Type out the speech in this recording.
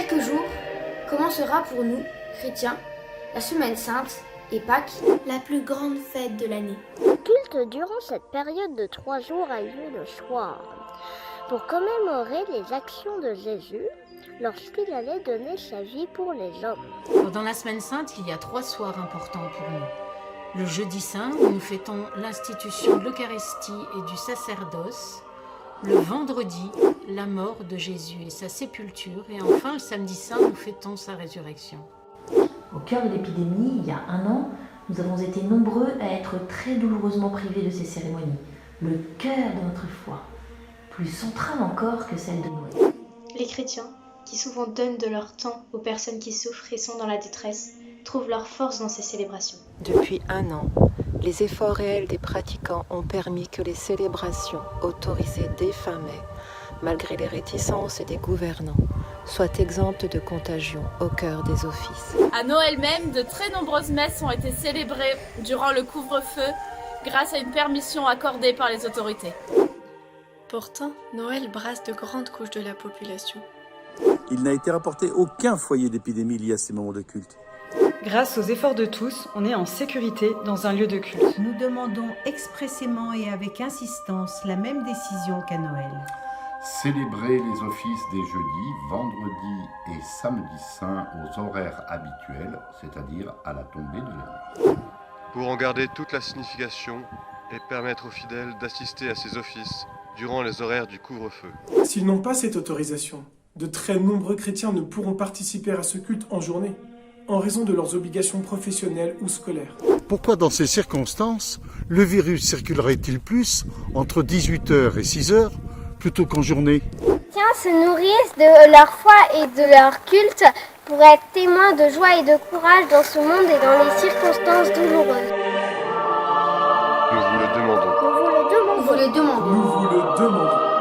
quelques jours commencera pour nous, chrétiens, la Semaine Sainte et Pâques, la plus grande fête de l'année. Le culte durant cette période de 3 jours a lieu le soir pour commémorer les actions de Jésus lorsqu'il allait donner sa vie pour les hommes. Pendant la Semaine Sainte, il y a 3 soirs importants pour nous. Le jeudi saint, où nous fêtons l'institution de l'Eucharistie et du sacerdoce. Le vendredi, la mort de Jésus et sa sépulture. Et enfin, le samedi saint, nous fêtons sa résurrection. Au cœur de l'épidémie, il y a 1 an, nous avons été nombreux à être très douloureusement privés de ces cérémonies. Le cœur de notre foi, plus central encore que celle de Noël. Les chrétiens, qui souvent donnent de leur temps aux personnes qui souffrent et sont dans la détresse, trouvent leur force dans ces célébrations. Depuis 1 an, les efforts réels des pratiquants ont permis que les célébrations autorisées dès fin mai, malgré les réticences des gouvernants, soient exemptes de contagion au cœur des offices. À Noël même, de très nombreuses messes ont été célébrées durant le couvre-feu grâce à une permission accordée par les autorités. Pourtant, Noël brasse de grandes couches de la population. Il n'a été rapporté aucun foyer d'épidémie lié à ces moments de culte. Grâce aux efforts de tous, on est en sécurité dans un lieu de culte. Nous demandons expressément et avec insistance la même décision qu'à Noël. Célébrer les offices des jeudis, vendredis et samedis saints aux horaires habituels, c'est-à-dire à la tombée de la nuit. Pour en garder toute la signification et permettre aux fidèles d'assister à ces offices durant les horaires du couvre-feu. S'ils n'ont pas cette autorisation, de très nombreux chrétiens ne pourront participer à ce culte en journée, en raison de leurs obligations professionnelles ou scolaires. Pourquoi dans ces circonstances, le virus circulerait-il plus entre 18h et 6h plutôt qu'en journée? Se nourrissent de leur foi et de leur culte pour être témoins de joie et de courage dans ce monde et dans les circonstances douloureuses. Nous vous le demandons. Nous vous le demandons. Nous vous le demandons.